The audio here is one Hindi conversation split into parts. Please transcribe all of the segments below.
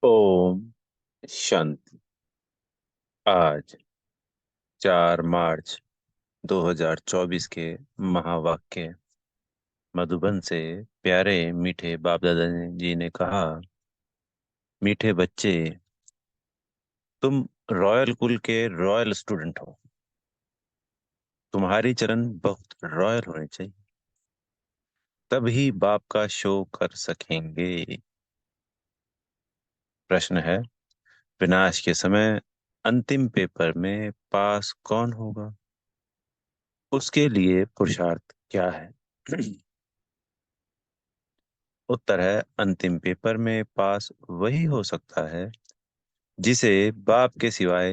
ओम शांति। आज 4 मार्च 2024 के महावाक्य मधुबन से प्यारे मीठे बाप दादा जी ने कहा। मीठे बच्चे, तुम रॉयल कुल के रॉयल स्टूडेंट हो। तुम्हारी चलन बहुत रॉयल होनी चाहिए, तभी बाप का शो कर सकेंगे। प्रश्न है, विनाश के समय अंतिम पेपर में पास कौन होगा? उसके लिए पुरुषार्थ क्या है? उत्तर है, अंतिम पेपर में पास वही हो सकता है जिसे बाप के सिवाय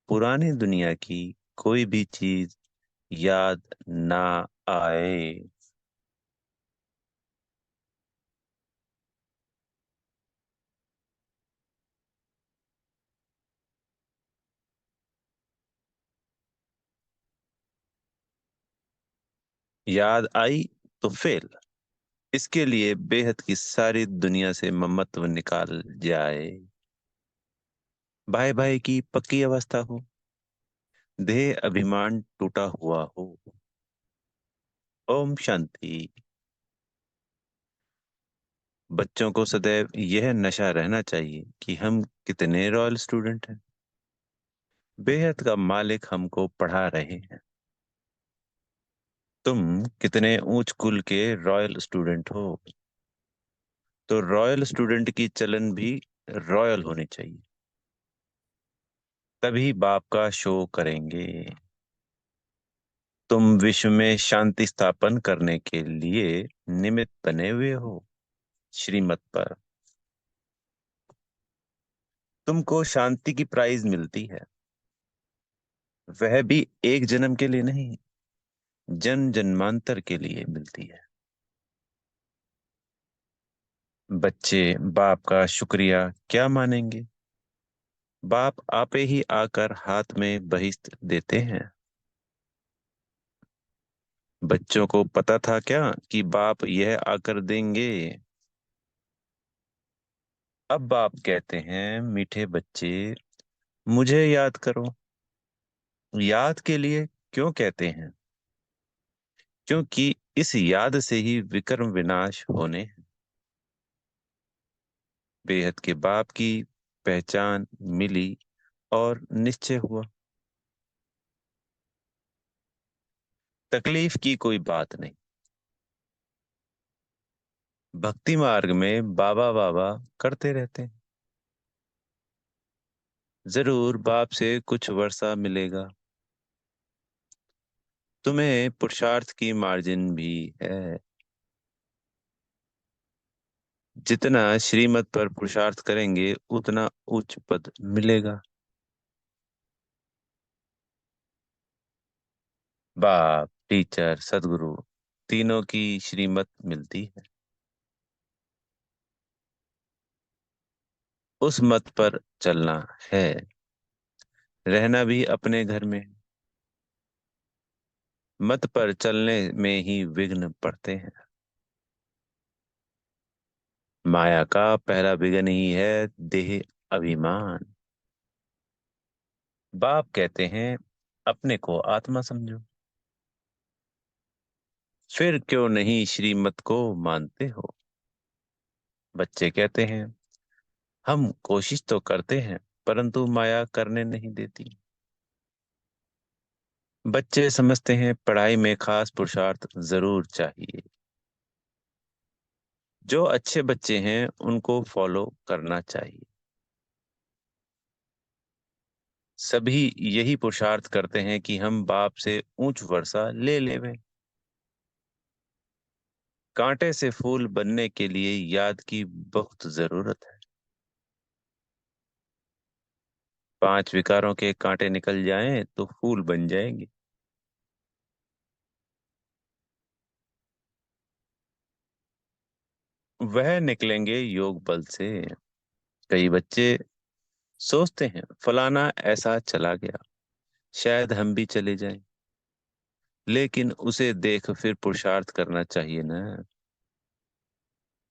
पुरानी दुनिया की कोई भी चीज याद ना आए। याद आई तो फेल। इसके लिए बेहद की सारी दुनिया से ममत्व निकाल जाए। भाई भाई की पक्की अवस्था हो, देह अभिमान टूटा हुआ हो। ओम शांति। बच्चों को सदैव यह नशा रहना चाहिए कि हम कितने रॉयल स्टूडेंट हैं। बेहद का मालिक हमको पढ़ा रहे हैं। तुम कितने ऊंच कुल के रॉयल स्टूडेंट हो। तो रॉयल स्टूडेंट की चलन भी रॉयल होनी चाहिए, तभी बाप का शो करेंगे। तुम विश्व में शांति स्थापन करने के लिए निमित्त बने हुए हो। श्रीमत पर तुमको शांति की प्राइज मिलती है, वह भी एक जन्म के लिए नहीं, जन्म जन्मांतर के लिए मिलती है। बच्चे बाप का शुक्रिया क्या मानेंगे? बाप आपे ही आकर हाथ में बहिश्त देते हैं। बच्चों को पता था क्या कि बाप यह आकर देंगे? अब बाप कहते हैं, मीठे बच्चे, मुझे याद करो। याद के लिए क्यों कहते हैं? क्योंकि इस याद से ही विक्रम विनाश होने हैं। बेहद के बाप की पहचान मिली और निश्चय हुआ। तकलीफ की कोई बात नहीं। भक्ति मार्ग में बाबा बाबा करते रहते हैं। जरूर बाप से कुछ वर्षा मिलेगा। तुम्हें पुरुषार्थ की मार्जिन भी है। जितना श्रीमत पर पुरुषार्थ करेंगे उतना उच्च पद मिलेगा। बाप, टीचर, सदगुरु तीनों की श्रीमत मिलती है। उस मत पर चलना है। रहना भी अपने घर में। मत पर चलने में ही विघ्न पड़ते हैं। माया का पहला विघ्न ही है देह अभिमान। बाप कहते हैं, अपने को आत्मा समझो। फिर क्यों नहीं श्रीमत को मानते हो? बच्चे कहते हैं, हम कोशिश तो करते हैं, परंतु माया करने नहीं देती। बच्चे समझते हैं पढ़ाई में खास पुरुषार्थ जरूर चाहिए। जो अच्छे बच्चे हैं उनको फॉलो करना चाहिए। सभी यही पुरुषार्थ करते हैं कि हम बाप से ऊंच वर्षा ले लेवें। कांटे से फूल बनने के लिए याद की बहुत जरूरत है। 5 विकारों के कांटे निकल जाएं तो फूल बन जाएंगे। वह निकलेंगे योग बल से। कई बच्चे सोचते हैं, फलाना ऐसा चला गया, शायद हम भी चले जाएं। लेकिन उसे देख फिर पुरुषार्थ करना चाहिए ना।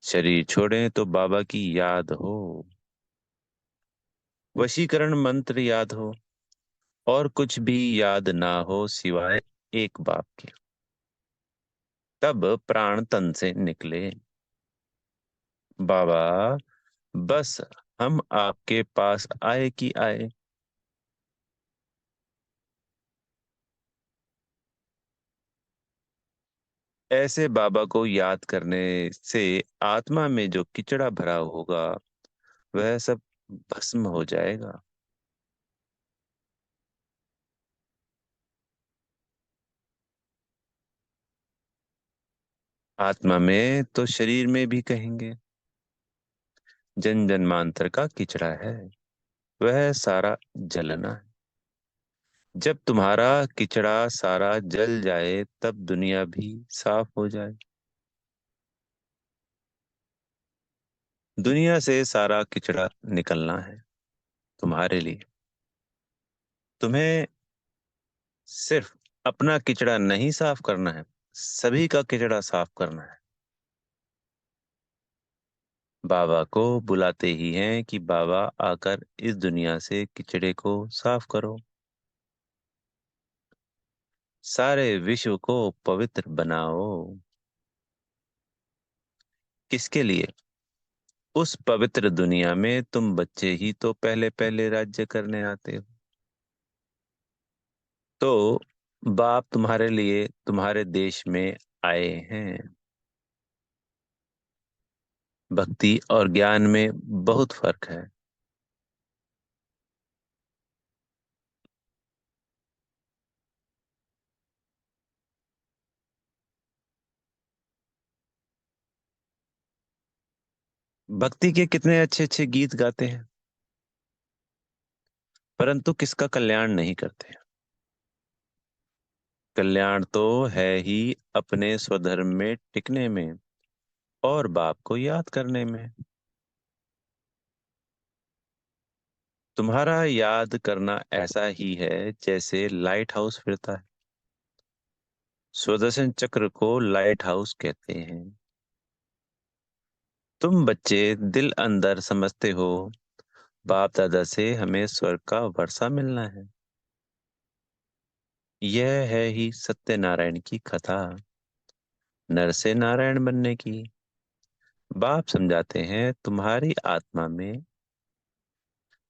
शरीर छोड़ें तो बाबा की याद हो। वशीकरण मंत्र याद हो और कुछ भी याद ना हो सिवाय एक बाप के। तब प्राण तन से निकले। बाबा, बस हम आपके पास आए कि आए। ऐसे बाबा को याद करने से आत्मा में जो किचड़ा भरा होगा वह सब भस्म हो जाएगा। आत्मा में तो शरीर में भी कहेंगे। जन जन्मांतर का किचड़ा है, वह सारा जलना है। जब तुम्हारा किचड़ा सारा जल जाए तब दुनिया भी साफ हो जाए। दुनिया से सारा किचड़ा निकलना है तुम्हारे लिए। तुम्हें सिर्फ अपना किचड़ा नहीं साफ करना है, सभी का किचड़ा साफ करना है। बाबा को बुलाते ही हैं कि बाबा आकर इस दुनिया से किचड़े को साफ करो। सारे विश्व को पवित्र बनाओ। किसके लिए? उस पवित्र दुनिया में तुम बच्चे ही तो पहले पहले राज्य करने आते हो। तो बाप तुम्हारे लिए तुम्हारे देश में आए हैं। भक्ति और ज्ञान में बहुत फर्क है। भक्ति के कितने अच्छे अच्छे गीत गाते हैं, परंतु किसका कल्याण नहीं करते। कल्याण तो है ही अपने स्वधर्म में टिकने में और बाप को याद करने में। तुम्हारा याद करना ऐसा ही है जैसे लाइट हाउस फिरता है। सुदर्शन चक्र को लाइट हाउस कहते हैं। तुम बच्चे दिल अंदर समझते हो, बाप दादा से हमें स्वर्ग का वर्षा मिलना है। यह है ही सत्यनारायण की कथा, नर से नारायण बनने की। बाप समझाते हैं तुम्हारी आत्मा में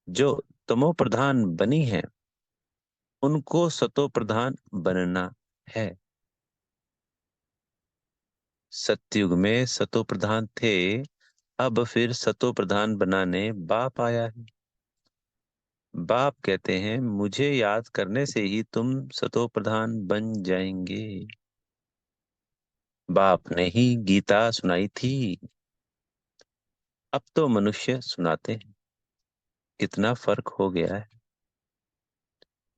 जो तमो प्रधान बनी है उनको सतो प्रधान बनना है। सतयुग में सतो प्रधान थे, अब फिर सतो प्रधान बनाने बाप आया है। बाप कहते हैं मुझे याद करने से ही तुम सतो प्रधान बन जाएंगे। बाप ने ही गीता सुनाई थी, अब तो मनुष्य सुनाते हैं। कितना फर्क हो गया है।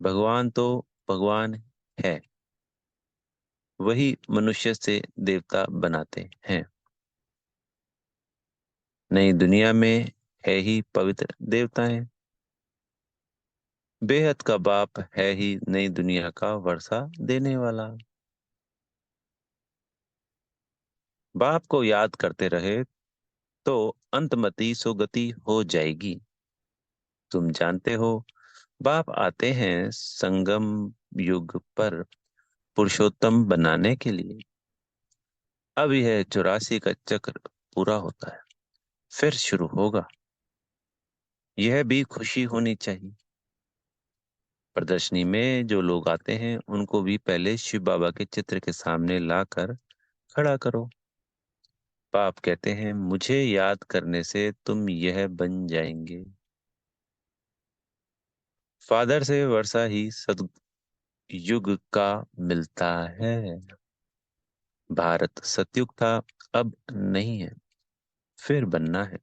भगवान तो भगवान है, वही मनुष्य से देवता बनाते हैं। नई दुनिया में है ही पवित्र देवताएं। बेहद का बाप है ही नई दुनिया का वर्षा देने वाला। बाप को याद करते रहे तो अंतमति सुगति हो जाएगी। तुम जानते हो बाप आते हैं संगम युग पर पुरुषोत्तम बनाने के लिए। अब यह 84 का चक्र पूरा होता है, फिर शुरू होगा। यह भी खुशी होनी चाहिए। प्रदर्शनी में जो लोग आते हैं उनको भी पहले शिव बाबा के चित्र के सामने लाकर खड़ा करो। बाप कहते हैं मुझे याद करने से तुम यह बन जाएंगे। फादर से वर्षा ही सतयुग का मिलता है। भारत सतयुग था, अब नहीं है, फिर बनना है।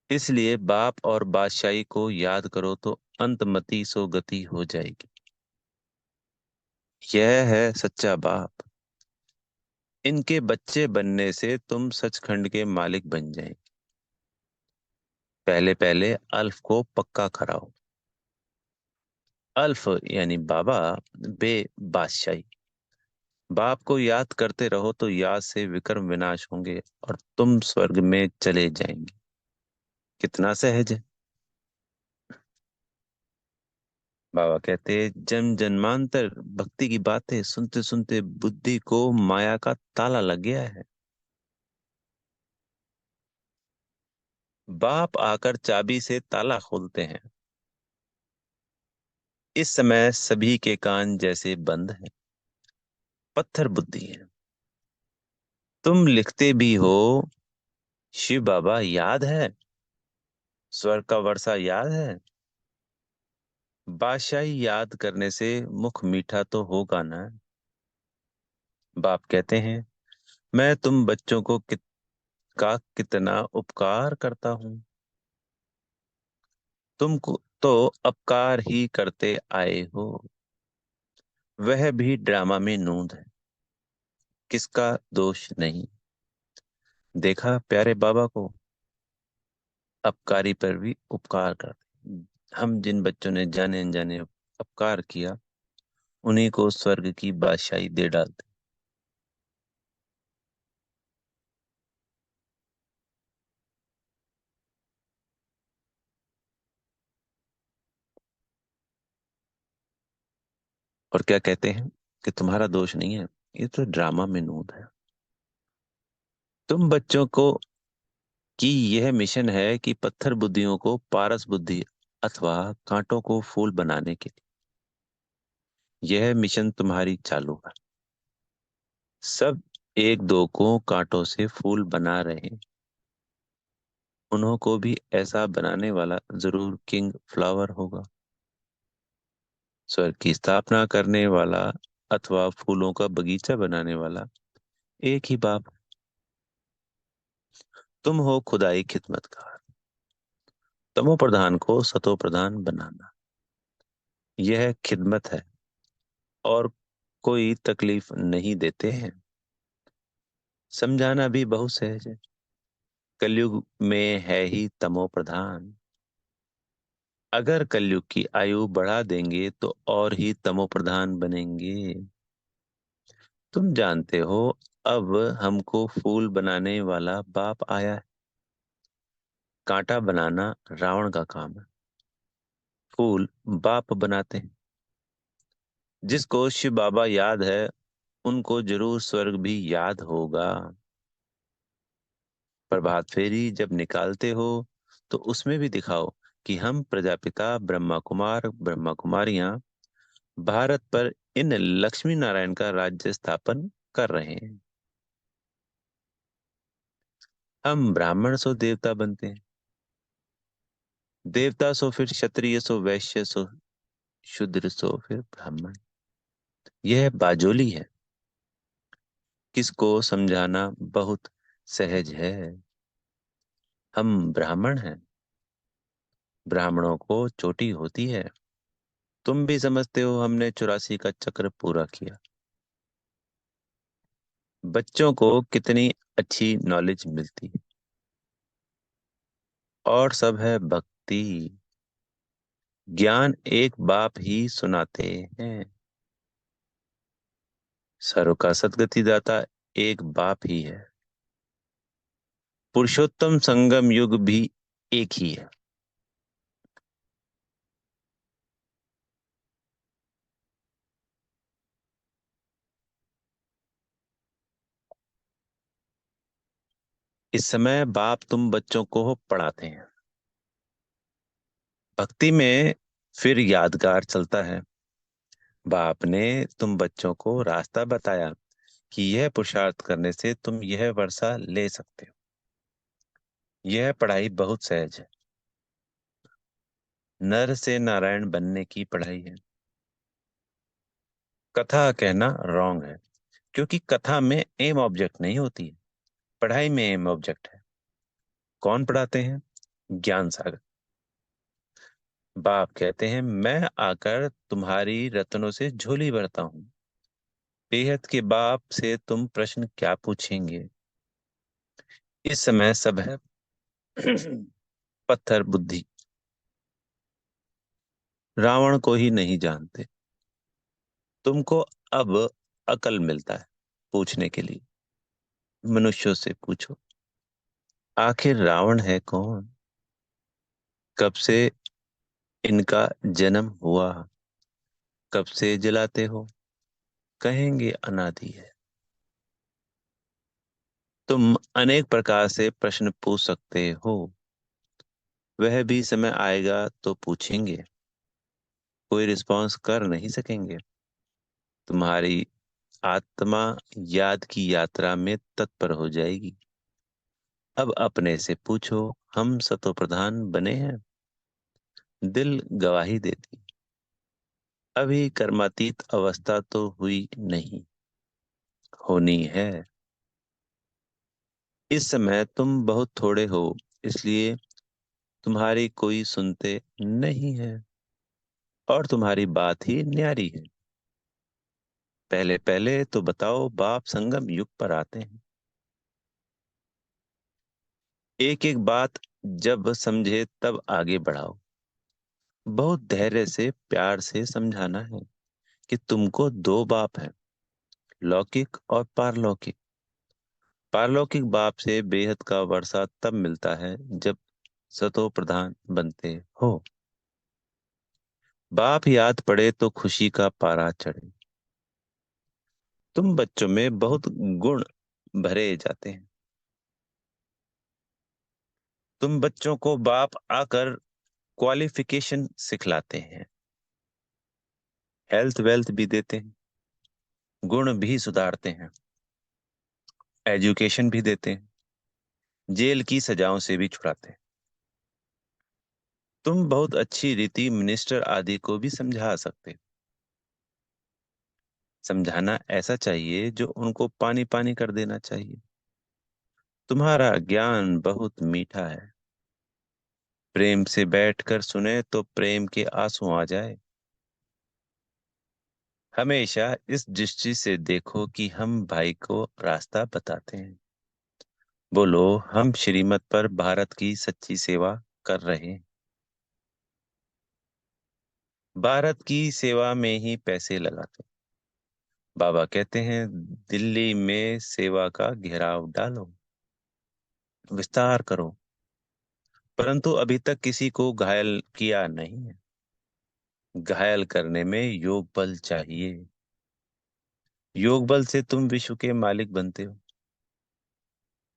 इसलिए बाप और बादशाही को याद करो तो अंतमति सो गति हो जाएगी। यह है सच्चा बाप। इनके बच्चे बनने से तुम सचखंड के मालिक बन जाएंगे। पहले पहले अल्फ को पक्का कराओ। अल्फ यानी बाबा, बे बादशाही। बाप को याद करते रहो तो याद से विक्रम विनाश होंगे और तुम स्वर्ग में चले जाएंगे। कितना सहज है। बाबा कहते, जन्म जन्मांतर भक्ति की बातें सुनते सुनते बुद्धि को माया का ताला लग गया है। बाप आकर चाबी से ताला खोलते हैं। इस समय सभी के कान जैसे बंद हैं। पत्थर बुद्धि है। तुम लिखते भी हो, शिव बाबा याद है, स्वर्ग का वर्षा याद है। बादशाही याद करने से मुख मीठा तो होगा ना। बाप कहते हैं, मैं तुम बच्चों को का कितना उपकार करता हूँ। तुमको तो अपकार ही करते आए हो। वह भी ड्रामा में नूंद है, किसका दोष नहीं। देखा प्यारे बाबा को, अपकारी पर भी उपकार करते। हम जिन बच्चों ने जाने अनजाने अपकार किया, उन्हीं को स्वर्ग की बादशाही दे डालते। और क्या कहते हैं कि तुम्हारा दोष नहीं है, ये तो ड्रामा में नूंद है। तुम बच्चों को की यह मिशन है कि पत्थर बुद्धियों को पारस बुद्धि अथवा कांटों को फूल बनाने के लिए यह मिशन तुम्हारी चालू है। सब एक दो को कांटों से फूल बना रहे हैं। उन्हों को भी ऐसा बनाने वाला जरूर किंग फ्लावर होगा। स्वर्ग की स्थापना करने वाला अथवा फूलों का बगीचा बनाने वाला एक ही बाप। तुम हो खुदाई खिदमतकार। तमो प्रधान को सतो प्रधान बनाना, यह खिदमत है और कोई तकलीफ नहीं देते हैं। समझाना भी बहुत सहज है। कलयुग में है ही तमो प्रधान। अगर कलयुग की आयु बढ़ा देंगे तो और ही तमो प्रधान बनेंगे। तुम जानते हो, अब हमको फूल बनाने वाला बाप आया है। कांटा बनाना रावण का काम है, फूल बाप बनाते हैं। जिसको शिव बाबा याद है, उनको जरूर स्वर्ग भी याद होगा। प्रभात फेरी जब निकालते हो तो उसमें भी दिखाओ कि हम प्रजापिता ब्रह्मा कुमार ब्रह्मा कुमारियां भारत पर इन लक्ष्मी नारायण का राज्य स्थापन कर रहे हैं। हम ब्राह्मण सो देवता बनते हैं, देवता सो फिर क्षत्रिय सो वैश्य सो शूद्र सो फिर ब्राह्मण। यह बाजोली है, किसको समझाना बहुत सहज है। हम ब्राह्मण हैं, ब्राह्मणों को चोटी होती है। तुम भी समझते हो हमने 84 का चक्र पूरा किया। बच्चों को कितनी अच्छी नॉलेज मिलती है। और सब है भक्ति। ज्ञान एक बाप ही सुनाते हैं। सर्व का सद्गति दाता एक बाप ही है। पुरुषोत्तम संगम युग भी एक ही है। इस समय बाप तुम बच्चों को पढ़ाते हैं। भक्ति में फिर यादगार चलता है। बाप ने तुम बच्चों को रास्ता बताया कि यह पुरुषार्थ करने से तुम यह वर्षा ले सकते हो। यह पढ़ाई बहुत सहज है। नर से नारायण बनने की पढ़ाई है। कथा कहना रॉन्ग है, क्योंकि कथा में एम ऑब्जेक्ट नहीं होती है। पढ़ाई में एम ऑब्जेक्ट है। कौन पढ़ाते हैं? ज्ञान सागर। बाप कहते हैं, मैं आकर तुम्हारी रत्नों से झोली भरता हूँ। बेहद के बाप से तुम प्रश्न क्या पूछेंगे? इस समय सब है पत्थर बुद्धि। रावण को ही नहीं जानते। तुमको अब अकल मिलता है पूछने के लिए। मनुष्यों से पूछो, आखिर रावण है कौन? कब से इनका जन्म हुआ? कब से जलाते हो? कहेंगे अनादि है। तुम अनेक प्रकार से प्रश्न पूछ सकते हो, वह भी समय आएगा तो पूछेंगे, कोई रिस्पॉन्स कर नहीं सकेंगे। तुम्हारी आत्मा याद की यात्रा में तत्पर हो जाएगी। अब अपने से पूछो, हम सतो प्रधान बने हैं? दिल गवाही देती, अभी कर्मातीत अवस्था तो हुई नहीं, होनी है। इस समय तुम बहुत थोड़े हो, इसलिए तुम्हारी कोई सुनते नहीं है, और तुम्हारी बात ही न्यारी है। पहले पहले तो बताओ, बाप संगम युग पर आते हैं। एक एक बात जब समझे तब आगे बढ़ाओ। बहुत धैर्य से प्यार से समझाना है कि तुमको दो बाप हैं, लौकिक और पारलौकिक। पारलौकिक बाप से बेहद का वर्षा तब मिलता है जब सतो प्रधान बनते हो। बाप याद पड़े तो खुशी का पारा चढ़े। तुम बच्चों में बहुत गुण भरे जाते हैं। तुम बच्चों को बाप आकर क्वालिफिकेशन सिखलाते हैं, हेल्थ वेल्थ भी देते हैं, गुण भी सुधारते हैं, एजुकेशन भी देते हैं, जेल की सजाओं से भी छुड़ाते हैं। तुम बहुत अच्छी रीति मिनिस्टर आदि को भी समझा सकते हो। समझाना ऐसा चाहिए जो उनको पानी पानी कर देना चाहिए। तुम्हारा ज्ञान बहुत मीठा है, प्रेम से बैठकर सुने तो प्रेम के आंसू आ जाए। हमेशा इस दृष्टि से देखो कि हम भाई को रास्ता बताते हैं। बोलो, हम श्रीमत पर भारत की सच्ची सेवा कर रहे हैं। भारत की सेवा में ही पैसे लगाते हैं। बाबा कहते हैं, दिल्ली में सेवा का घेराव डालो, विस्तार करो, परंतु अभी तक किसी को घायल किया नहीं है। घायल करने में योग बल चाहिए। योग बल से तुम विश्व के मालिक बनते हो।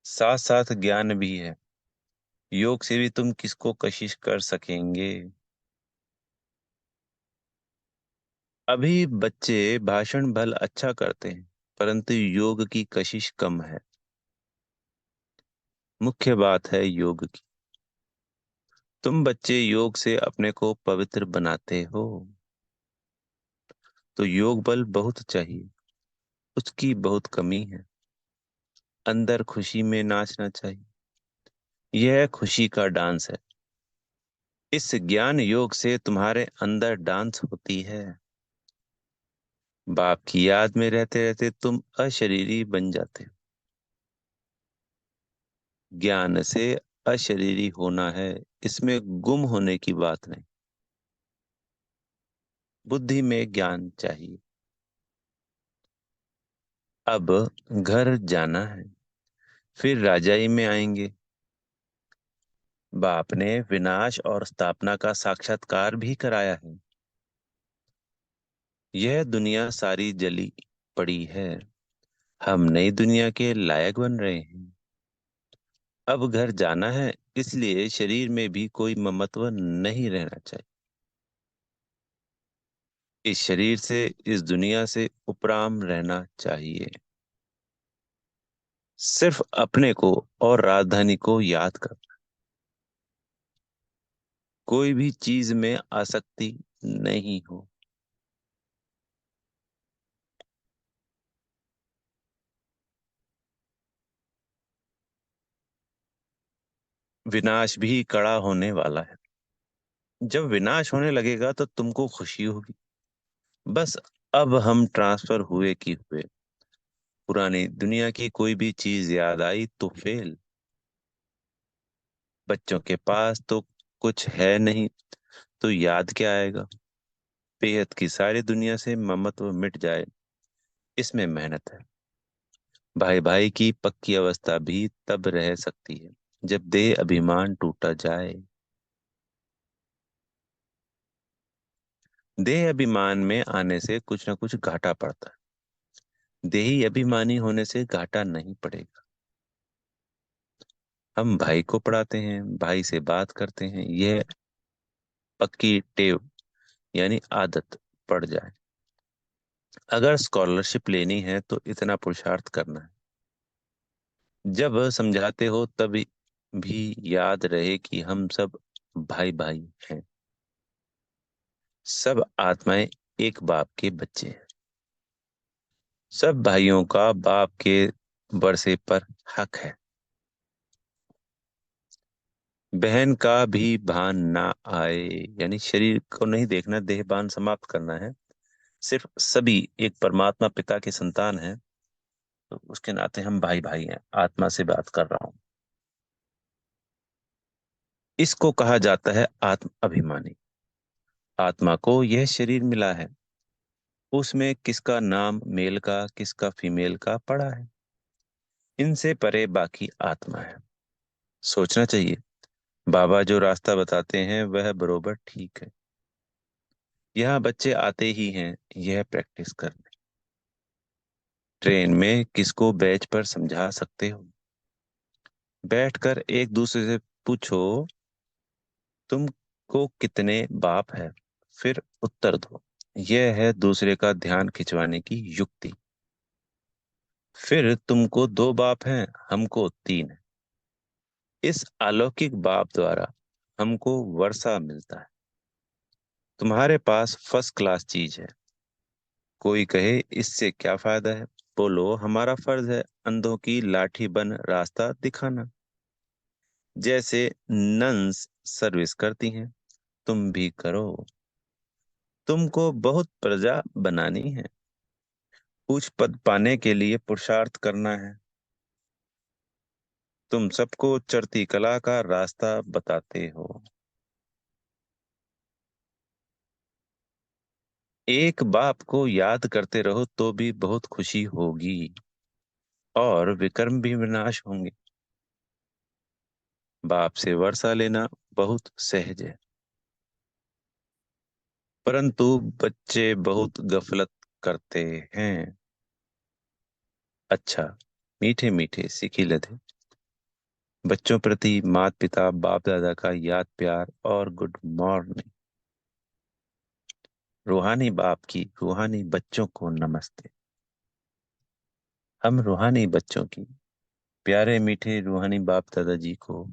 साथ साथ ज्ञान भी है। योग से भी तुम किसको कशिश कर सकेंगे? अभी बच्चे भाषण भल अच्छा करते हैं, परंतु योग की कशिश कम है। मुख्य बात है योग की। तुम बच्चे योग से अपने को पवित्र बनाते हो, तो योग बल बहुत चाहिए, उसकी बहुत कमी है। अंदर खुशी में नाचना चाहिए, यह खुशी का डांस है। इस ज्ञान योग से तुम्हारे अंदर डांस होती है। बाप की याद में रहते रहते तुम अशरीरी बन जाते हो। ज्ञान से अशरीरी होना है, इसमें गुम होने की बात नहीं। बुद्धि में ज्ञान चाहिए। अब घर जाना है, फिर राजाई में आएंगे। बाप ने विनाश और स्थापना का साक्षात्कार भी कराया है। यह दुनिया सारी जली पड़ी है, हम नई दुनिया के लायक बन रहे हैं। अब घर जाना है, इसलिए शरीर में भी कोई ममत्व नहीं रहना चाहिए। इस शरीर से, इस दुनिया से उपराम रहना चाहिए। सिर्फ अपने को और राजधानी को याद कर। कोई भी चीज में आसक्ति नहीं हो। विनाश भी कड़ा होने वाला है। जब विनाश होने लगेगा तो तुमको खुशी होगी। बस अब हम ट्रांसफर हुए कि हुए। पुरानी दुनिया की कोई भी चीज याद आई तो फेल। बच्चों के पास तो कुछ है नहीं, तो याद क्या आएगा? बेहद की सारी दुनिया से ममत्व मिट जाए, इसमें मेहनत है। भाई भाई की पक्की अवस्था भी तब रह सकती है जब देह अभिमान टूटा जाए। देह अभिमान में आने से कुछ ना कुछ घाटा पड़ता है, देही अभिमानी होने से घाटा नहीं पड़ेगा। हम भाई को पढ़ाते हैं, भाई से बात करते हैं, यह पक्की टेव यानी आदत पड़ जाए। अगर स्कॉलरशिप लेनी है तो इतना पुरुषार्थ करना है। जब समझाते हो तब भी याद रहे कि हम सब भाई भाई हैं। सब आत्माएं एक बाप के बच्चे हैं। सब भाइयों का बाप के वर्षे पर हक है। बहन का भी भान ना आए, यानी शरीर को नहीं देखना, देहभान समाप्त करना है। सिर्फ सभी एक परमात्मा पिता के संतान हैं, तो उसके नाते हम भाई भाई हैं। आत्मा से बात कर रहा हूं। इसको कहा जाता है आत्म अभिमानी। आत्मा को यह शरीर मिला है, उसमें किसका नाम मेल का किसका फीमेल का पड़ा है, इनसे परे बाकी आत्मा है। सोचना चाहिए, बाबा जो रास्ता बताते हैं वह बरोबर ठीक है। यहाँ बच्चे आते ही हैं यह प्रैक्टिस करने। ट्रेन में किसको बैच पर समझा सकते हो? बैठकर एक दूसरे से पूछो, तुमको कितने बाप है? फिर उत्तर दो। यह है दूसरे का ध्यान खिंचवाने की युक्ति। फिर तुमको दो बाप हैं, हमको तीन है। इस अलौकिक बाप द्वारा हमको वर्षा मिलता है। तुम्हारे पास फर्स्ट क्लास चीज है, कोई कहे इससे क्या फायदा है? बोलो, हमारा फर्ज है अंधों की लाठी बन रास्ता दिखाना। जैसे नन्स सर्विस करती हैं, तुम भी करो। तुमको बहुत प्रजा बनानी है, कुछ पद पाने के लिए पुरुषार्थ करना है। तुम सबको चढ़ती कला का रास्ता बताते हो। एक बाप को याद करते रहो तो भी बहुत खुशी होगी, और विकर्म भी विनाश होंगे। बाप से वर्षा लेना बहुत सहज है, परंतु बच्चे बहुत गफलत करते हैं। अच्छा, मीठे मीठे सीखी लधे बच्चों प्रति माता पिता बाप दादा का याद प्यार और गुड मॉर्निंग। रूहानी बाप की रूहानी बच्चों को नमस्ते। हम रूहानी बच्चों की प्यारे मीठे रूहानी बाप दादाजी को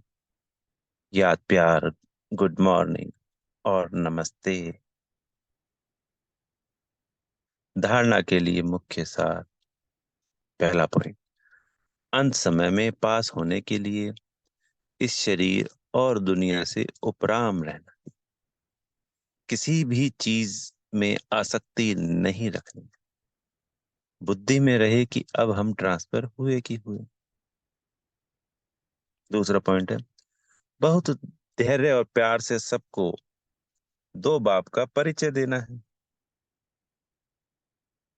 याद प्यार, गुड मॉर्निंग और नमस्ते। धारणा के लिए मुख्य सार। पहला पॉइंट, अंत समय में पास होने के लिए इस शरीर और दुनिया से उपराम रहना। किसी भी चीज में आसक्ति नहीं रखनी। बुद्धि में रहे कि अब हम ट्रांसफर हुए कि हुए। दूसरा पॉइंट है, बहुत धैर्य और प्यार से सबको दो बाप का परिचय देना है।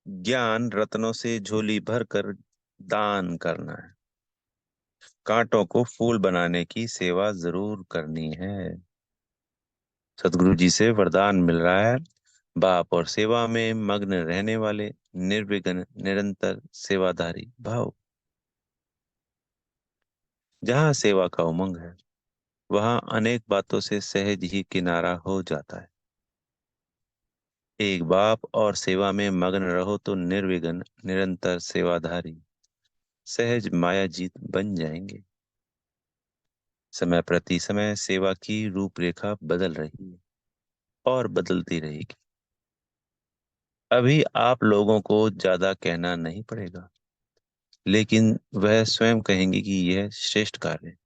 ज्ञान रत्नों से झोली भर कर दान करना है। कांटों को फूल बनाने की सेवा जरूर करनी है। सदगुरु जी से वरदान मिल रहा है, बाप और सेवा में मग्न रहने वाले निर्विघ्न निरंतर सेवाधारी भाव। जहाँ सेवा का उमंग है, वहाँ अनेक बातों से सहज ही किनारा हो जाता है। एक बाप और सेवा में मग्न रहो तो निर्विघ्न निरंतर सेवाधारी सहज मायाजीत बन जाएंगे। समय प्रति समय सेवा की रूपरेखा बदल रही है और बदलती रहेगी। अभी आप लोगों को ज्यादा कहना नहीं पड़ेगा, लेकिन वह स्वयं कहेंगे कि यह श्रेष्ठ कार्य है,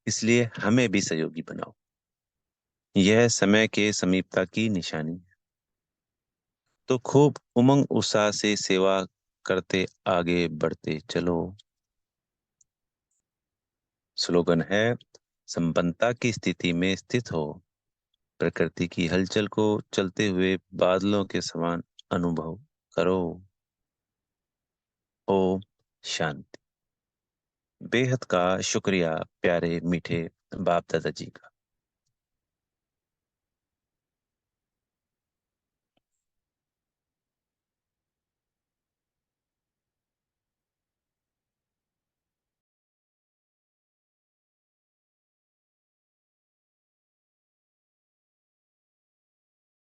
इसलिए हमें भी सहयोगी बनाओ। यह समय के समीपता की निशानी है। तो खूब उमंग उत्साह से सेवा करते आगे बढ़ते चलो। स्लोगन है, संपन्नता की स्थिति में स्थित हो, प्रकृति की हलचल को चलते हुए बादलों के समान अनुभव करो। ओम शांति। बेहद का शुक्रिया प्यारे मीठे बाप दादाजी का।